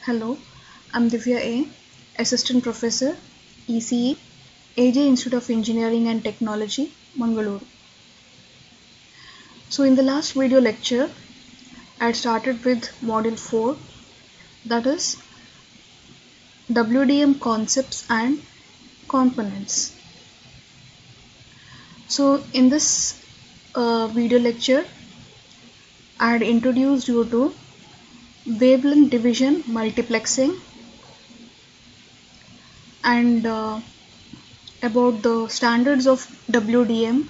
Hello, I'm Divya A, Assistant Professor, ECE, AJ Institute of Engineering and Technology, Mangalore. So in the last video lecture, I had started with Module 4, that is WDM concepts and components. So in this video lecture, I had introduced you to wavelength division multiplexing and about the standards of WDM,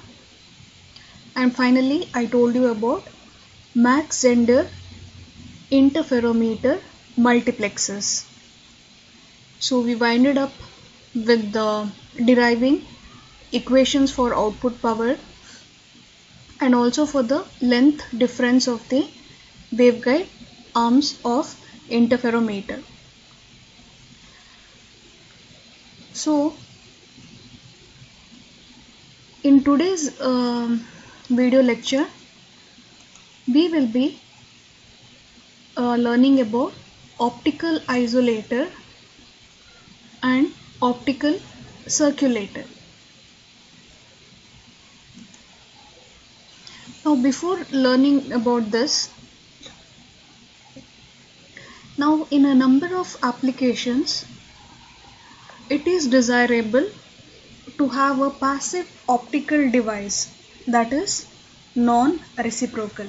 and finally I told you about Mach-Zehnder interferometer multiplexers. So we winded up with the deriving equations for output power and also for the length difference of the waveguide arms of interferometer. So in today's video lecture, we will be learning about optical isolator and optical circulator. Now before learning about this, now in a number of applications, it is desirable to have a passive optical device that is non-reciprocal.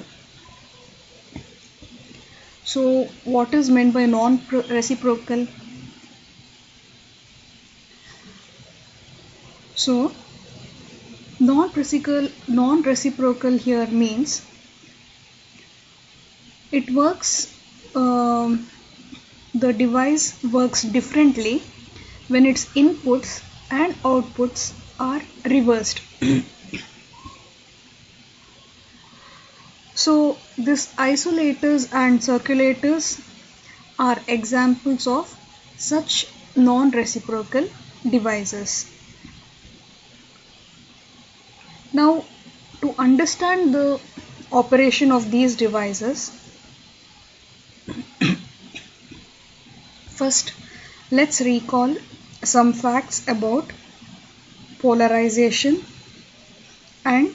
So what is meant by non-reciprocal? So non-reciprocal here means it works, the device works differently when its inputs and outputs are reversed. So these isolators and circulators are examples of such non-reciprocal devices. Now to understand the operation of these devices, first let's recall some facts about polarization and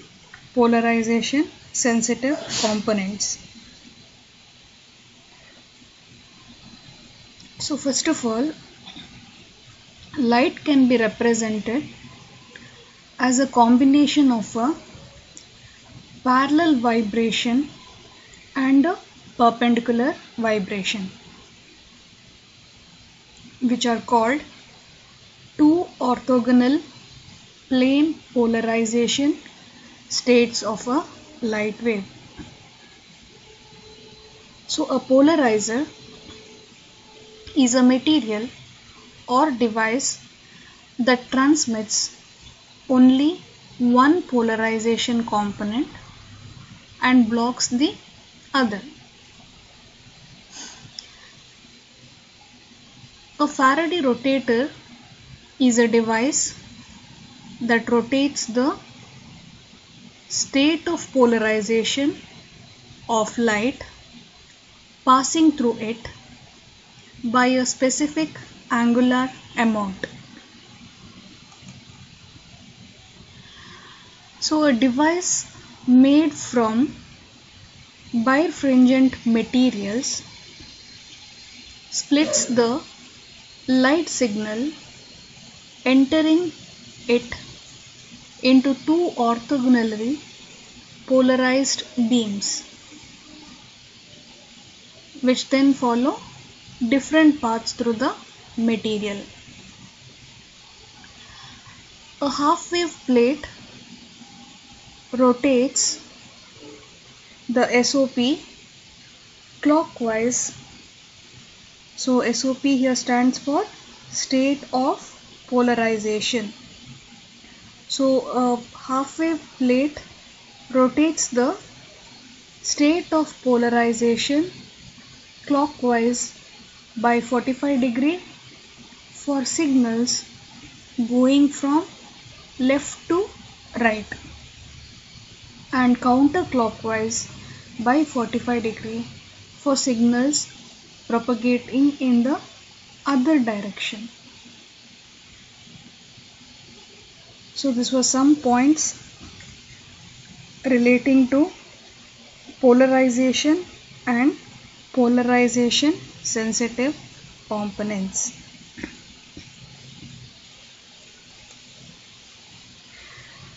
polarization sensitive components. So first of all, light can be represented as a combination of a parallel vibration and a perpendicular vibration, which are called two orthogonal plane polarization states of a light wave. So a polarizer is a material or device that transmits only one polarization component and blocks the other. A Faraday rotator is a device that rotates the state of polarization of light passing through it by a specific angular amount. So a device made from birefringent materials splits the light signal entering it into two orthogonally polarized beams, which then follow different paths through the material. A half wave plate rotates the SOP clockwise. So SOP here stands for state of polarization. So a half wave plate rotates the state of polarization clockwise by 45 degrees for signals going from left to right, and counterclockwise by 45 degrees for signals propagating in the other direction. So this was some points relating to polarization and polarization sensitive components.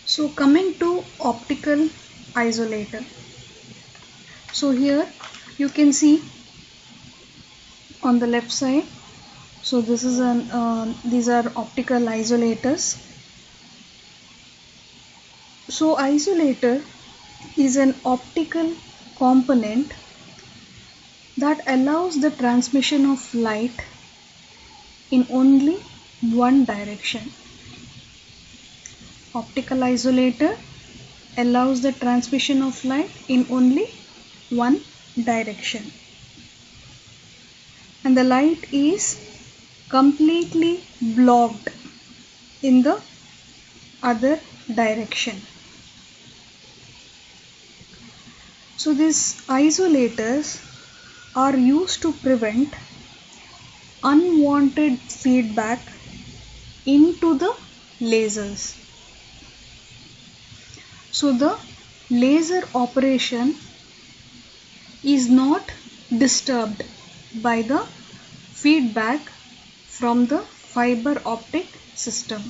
So coming to optical isolator. So here you can see on the left side, so this is these are optical isolators. So isolator is an optical component that allows the transmission of light in only one direction. Optical isolator allows the transmission of light in only one direction, and the light is completely blocked in the other direction. So these isolators are used to prevent unwanted feedback into the lasers. So the laser operation is not disturbed by the feedback from the fiber optic system.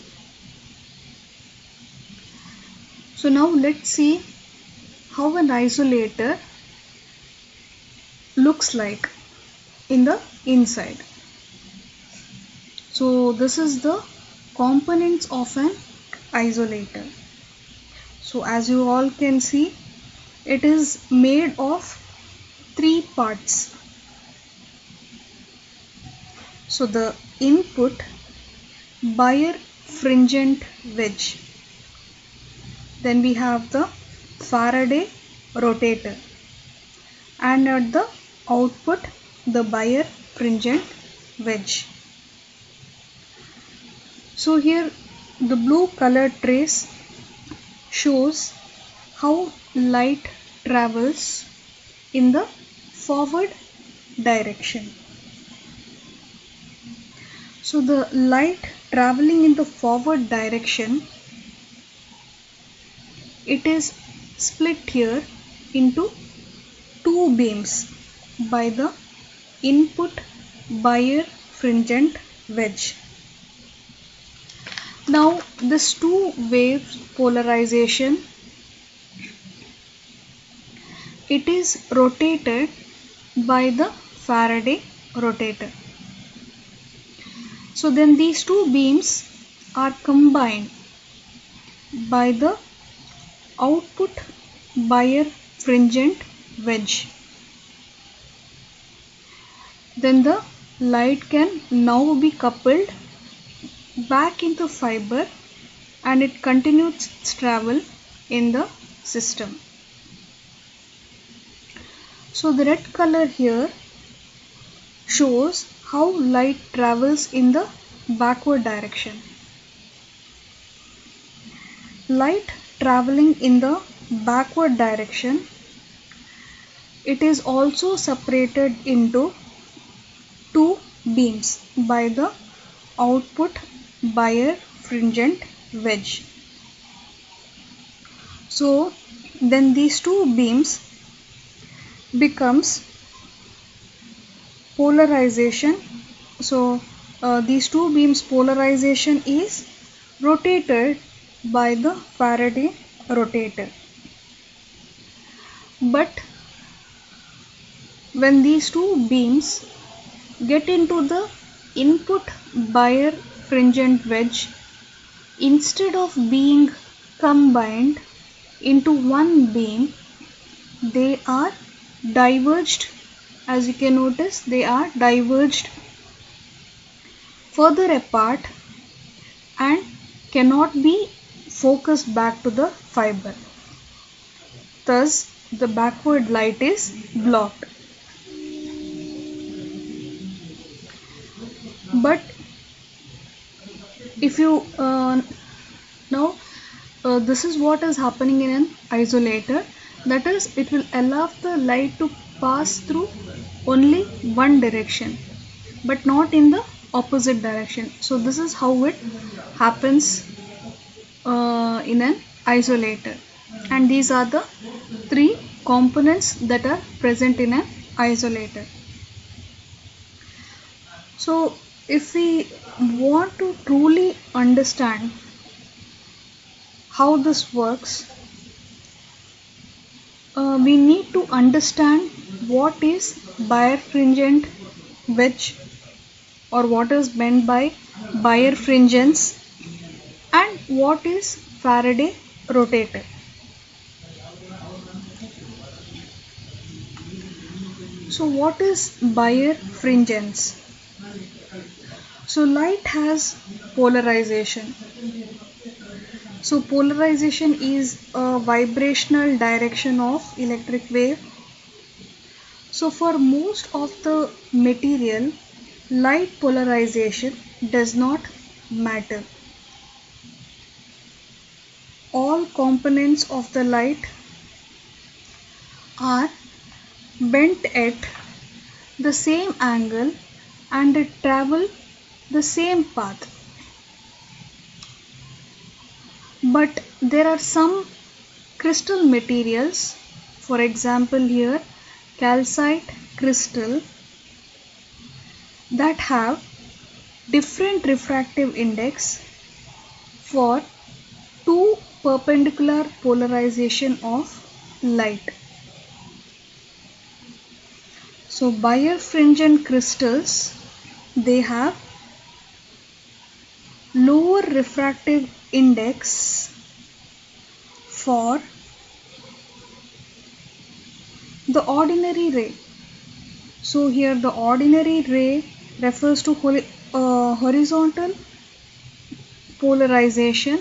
So now let's see how an isolator looks like in the inside. So this is the components of an isolator. So as you all can see, it is made of 3 parts. So the input birefringent wedge, then we have the Faraday rotator, and at the output the birefringent wedge. So here the blue color trace shows how light travels in the forward direction. So the light traveling in the forward direction, it is split here into 2 beams by the input birefringent wedge. Now this 2 waves polarization, it is rotated by the Faraday rotator. So then these 2 beams are combined by the output birefringent wedge. Then the light can now be coupled back into fiber and it continues its travel in the system. So the red color here shows how light travels in the backward direction. Light traveling in the backward direction, it is also separated into 2 beams by the output birefringent wedge. So then these 2 beams becomes polarization. So these 2 beams polarization is rotated by the Faraday rotator. But when these 2 beams get into the input birefringent wedge, instead of being combined into one beam, they are diverged. As you can notice, they are diverged further apart and cannot be focused back to the fiber. Thus, the backward light is blocked. But if you this is what is happening in an isolator, that is, it will allow the light to pass through only one direction but not in the opposite direction. So this is how it happens in an isolator, and these are the three components that are present in an isolator. So if we want to truly understand how this works, we need to understand what is birefringent wedge, or what is meant by birefringence, and what is Faraday rotator. So what is birefringence? So light has polarization. So polarization is a vibrational direction of electric wave. So for most of the material, light polarization does not matter. All components of the light are bent at the same angle and they travel the same path. But there are some crystal materials, for example here calcite crystal, that have different refractive index for two perpendicular polarization of light. So birefringent crystals, they have lower refractive index for the ordinary ray. So here the ordinary ray refers to horizontal polarization.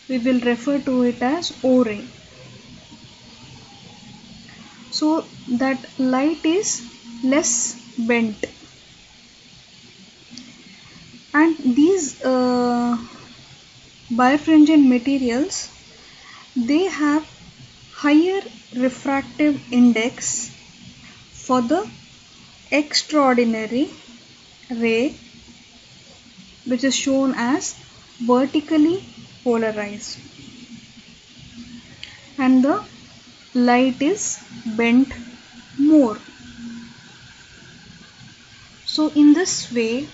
We will refer to it as O ray. So that light is less bent. And these birefringent materials, they have higher refractive index for the extraordinary ray, which is shown as vertically polarized, and the light is bent more. So in this way,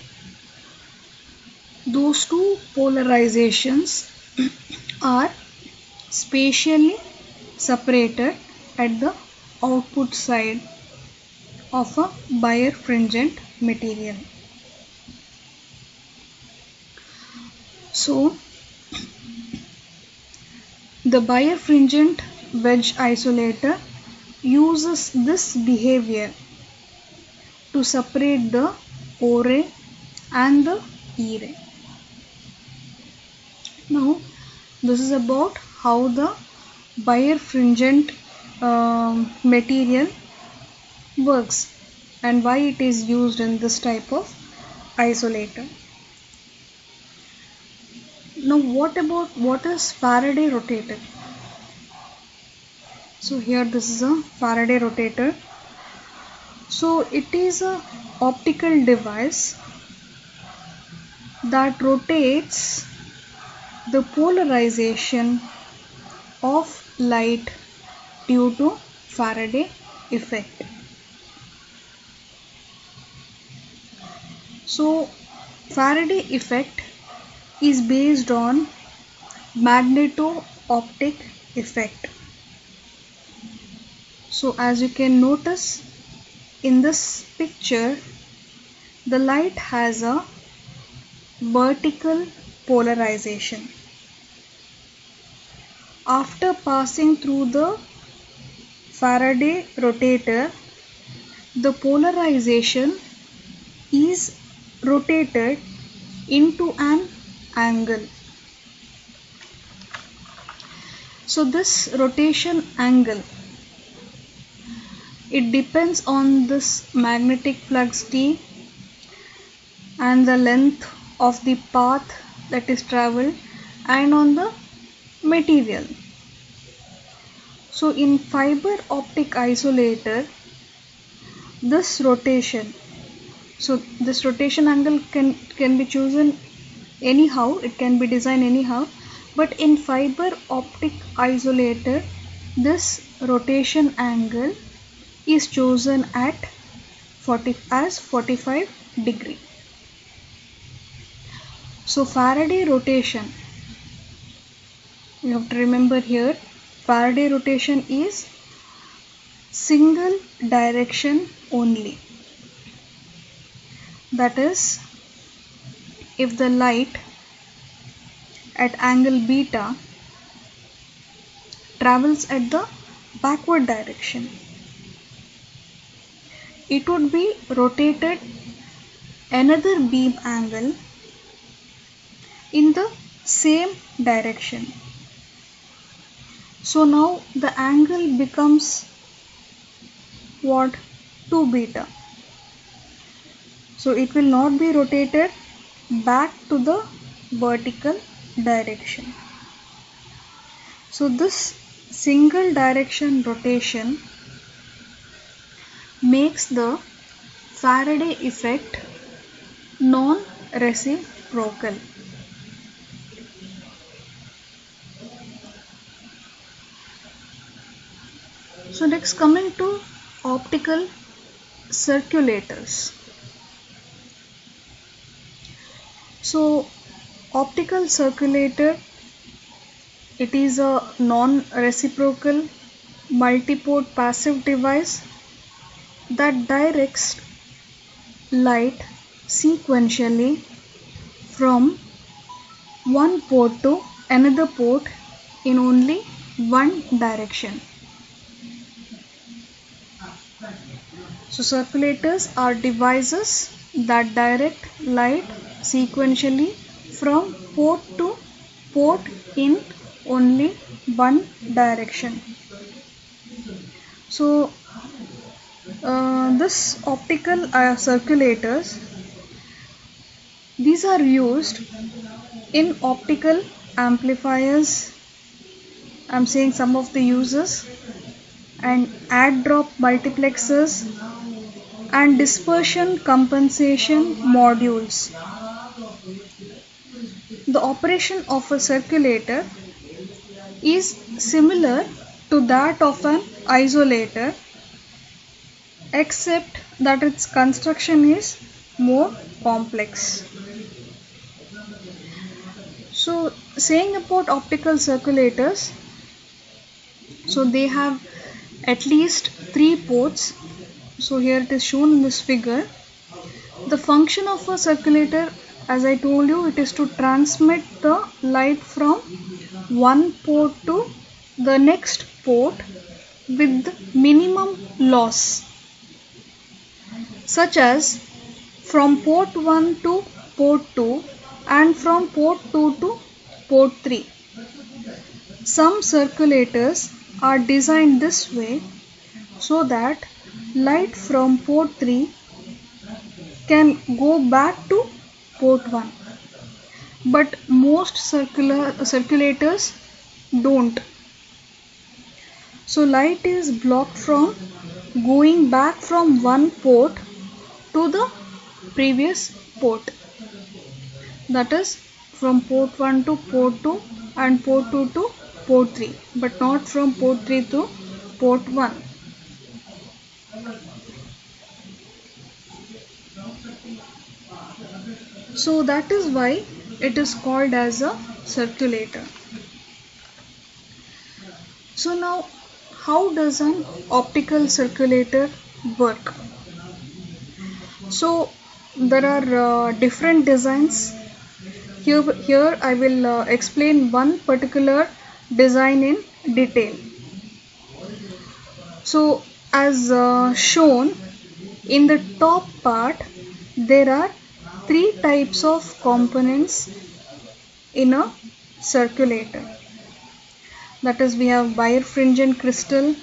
those two polarizations are spatially separated at the output side of a birefringent material. So the birefringent wedge isolator uses this behavior to separate the O ray and the E ray. Now this is about how the birefringent material works and why it is used in this type of isolator. Now what is Faraday rotator? So here this is a Faraday rotator. So it is a optical device that rotates the polarization of light due to Faraday effect. So Faraday effect is based on magneto-optic effect. So as you can notice in this picture, the light has a vertical polarization. After passing through the Faraday rotator, the polarization is rotated into an angle. So this rotation angle, it depends on this magnetic flux T and the length of the path that is traveled and on the material. So in fiber optic isolator, this rotation, so this rotation angle can be chosen anyhow, it can be designed anyhow, but in fiber optic isolator this rotation angle is chosen at 45 degree. So Faraday rotation, you have to remember here, Faraday rotation is single direction only. That is, if the light at angle beta travels at the backward direction, it would be rotated another beam angle in the same direction. So now the angle becomes what? 2 beta. So it will not be rotated back to the vertical direction. So this single direction rotation makes the Faraday effect non-reciprocal. So next, coming to optical circulators. So optical circulator, it is a non-reciprocal multiport passive device that directs light sequentially from one port to another port in only one direction. So circulators are devices that direct light sequentially from port to port in only one direction. So this optical circulators, these are used in optical amplifiers. I'm saying some of the uses, and add drop multiplexers and dispersion compensation modules. The operation of a circulator is similar to that of an isolator, except that its construction is more complex. So saying about optical circulators, so they have at least 3 ports. So here it is shown in this figure. The function of a circulator, as I told you, it is to transmit the light from one port to the next port with minimum loss, such as from port 1 to port 2 and from port 2 to port 3. Some circulators are designed this way so that light from port 3 can go back to port 1, but most circulators don't. So light is blocked from going back from one port to the previous port, that is from port 1 to port 2 and port 2 to port 3, but not from port 3 to port 1. So that is why it is called as a circulator. So now, how does an optical circulator work? So there are different designs. Here I will explain one particular design in detail. So as shown in the top part, there are 3 types of components in a circulator. That is, we have birefringent crystal,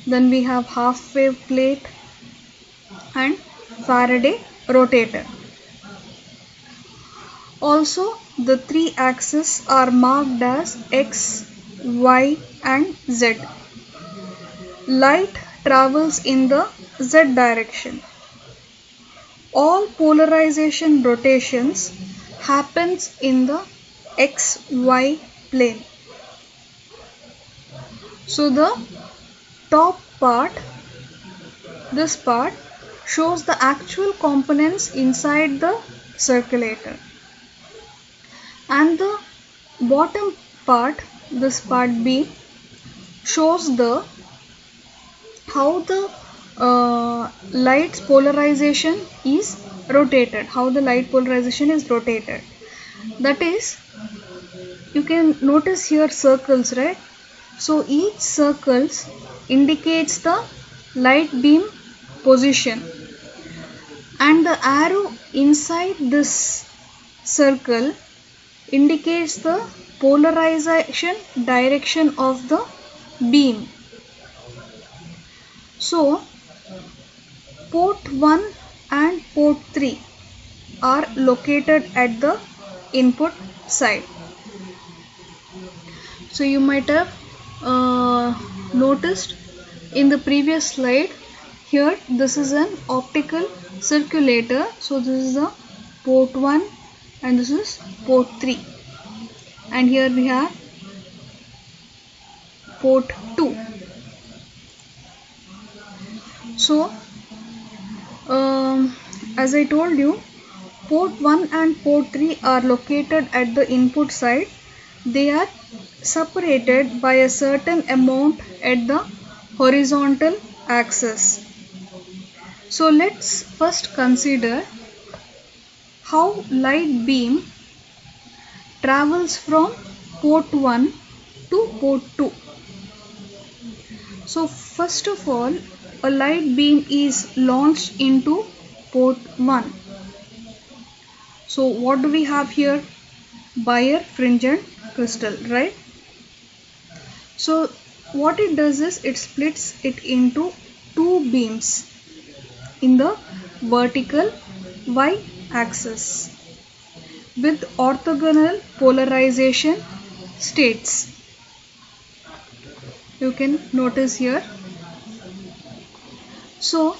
then we have half wave plate and Faraday rotator. Also, the 3 axes are marked as X, Y and Z. Light travels in the Z direction. All polarization rotations happens in the XY plane. So the top part, this part, shows the actual components inside the circulator, and the bottom part, this part B, shows the how the light's polarization is rotated, that is, you can notice here circles, right? So each circles indicates the light beam position, and the arrow inside this circle indicates the polarization direction of the beam. So port 1 and port 3 are located at the input side. So you might have noticed in the previous slide, here this is an optical circulator. So this is the port 1 and this is port 3, and here we have port 2. So as I told you, port 1 and port 3 are located at the input side. They are separated by a certain amount at the horizontal axis. So let's first consider how light beam travels from port 1 to port 2. So first of all, a light beam is launched into port 1. So what do we have here? Birefringent crystal, right? So what it does is it splits it into two beams in the vertical Y axis with orthogonal polarization states. You can notice here. So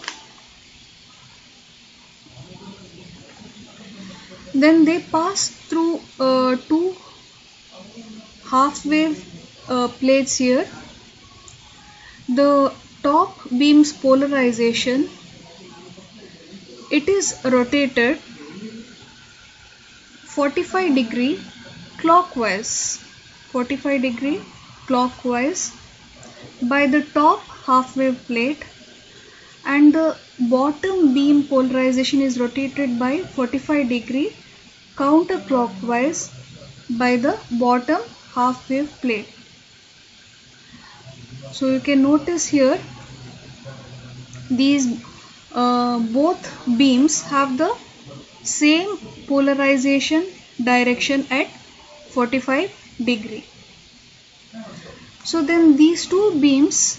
then they pass through two half wave plates here. The top beam's polarization, it is rotated 45 degree clockwise by the top half wave plate, and the bottom beam polarization is rotated by 45 degree counterclockwise by the bottom half wave plate. So you can notice here these both beams have the same polarization direction at 45 degree. So then these two beams,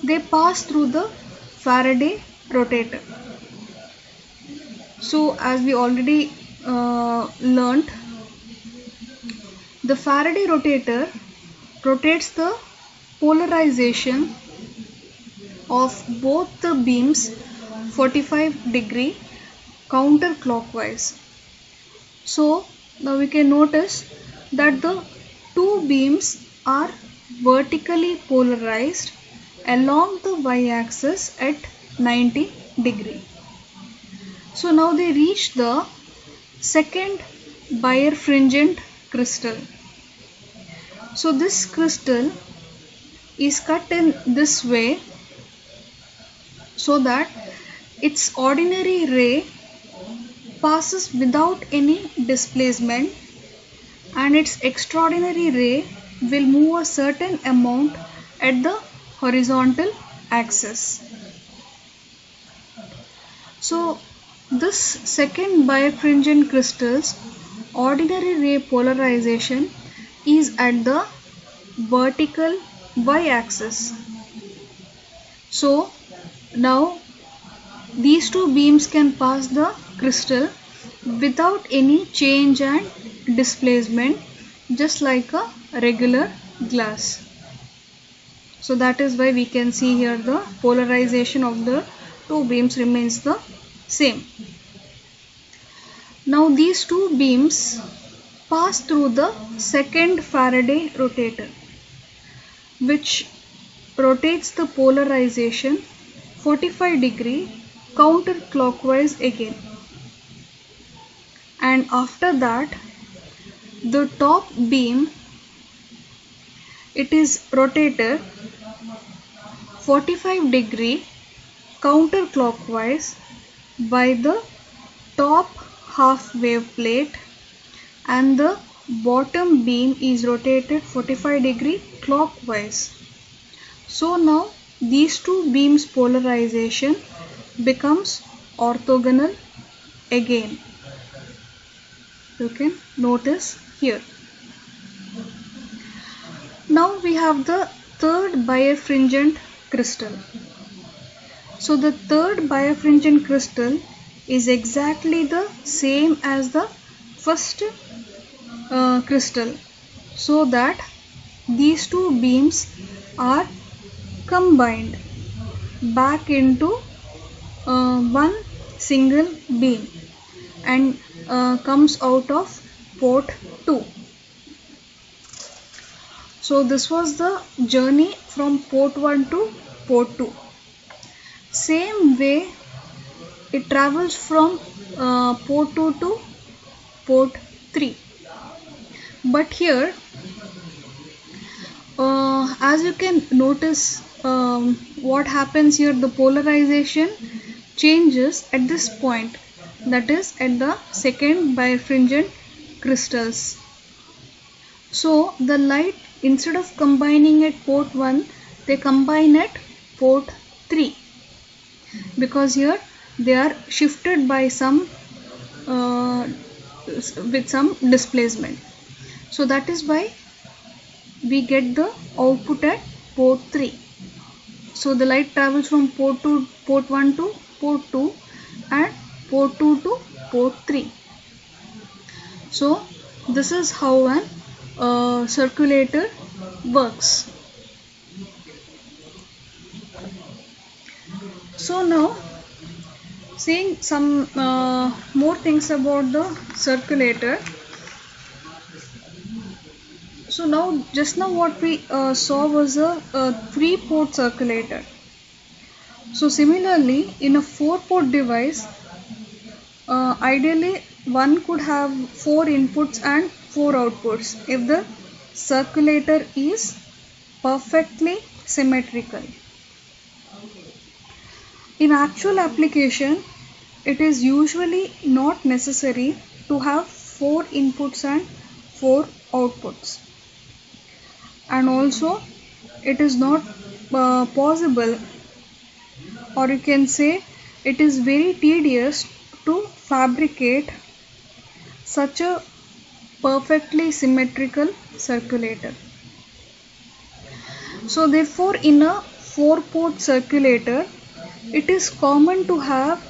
they pass through the Faraday rotator. So as we already learnt, the Faraday rotator rotates the polarization of both the beams 45 degree counterclockwise. So now we can notice that the two beams are vertically polarized along the y-axis at 90 degree. So now they reach the second birefringent crystal. So this crystal is cut in this way so that its ordinary ray passes without any displacement, and its extraordinary ray will move a certain amount at the horizontal axis. So this second birefringent crystal's ordinary ray polarization is at the vertical y-axis. So now these two beams can pass the crystal without any change and displacement, just like a regular glass. So that is why we can see here the polarization of the two beams remains the same. Now these two beams pass through the second Faraday rotator, which rotates the polarization 45-degree counterclockwise again. And after that, the top beam, it is rotated 45-degree counterclockwise by the top half wave plate, and the bottom beam is rotated 45-degree clockwise. So now these two beams polarization becomes orthogonal again. You can notice here. Now we have the third birefringent crystal. So the third birefringent crystal is exactly the same as the first crystal, so that these two beams are combined back into one single beam and comes out of port 2. So this was the journey from port 1 to port 2. Same way it travels from port 2 to port 3. But here, as you can notice, what happens here, the polarization changes at this point, that is at the second birefringent crystals. So the light, instead of combining at port 1, they combine at port 3, because here they are shifted by some with some displacement. So that is why we get the output at port 3. So the light travels from port 1 to port 2 and port 2 to port 3. So this is how an circulator works. So now, seeing some more things about the circulator. So now, just now what we saw was a 3-port circulator. So similarly, in a 4-port device, ideally one could have 4 inputs and 4 outputs if the circulator is perfectly symmetrical. In actual application, it is usually not necessary to have 4 inputs and 4 outputs. And also, it is not possible, or you can say it is very tedious to fabricate such a perfectly symmetrical circulator. So therefore, in a 4-port circulator, it is common to have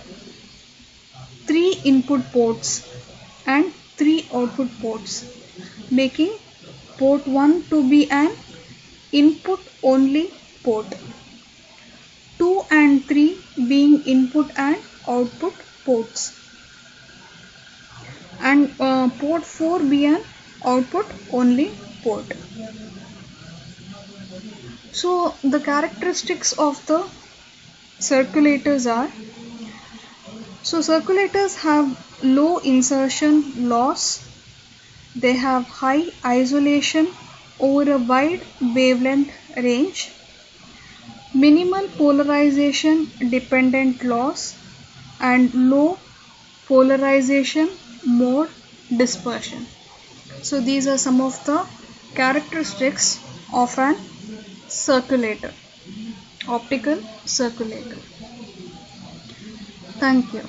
3 input ports and 3 output ports, making port 1 to be an input only port, 2 and 3 being input and output ports, and port 4 be an output only port. So the characteristics of the circulators are, so circulators have low insertion loss, they have high isolation over a wide wavelength range, minimal polarization dependent loss, and low polarization mode dispersion. So these are some of the characteristics of an circulator, optical circulator. Thank you.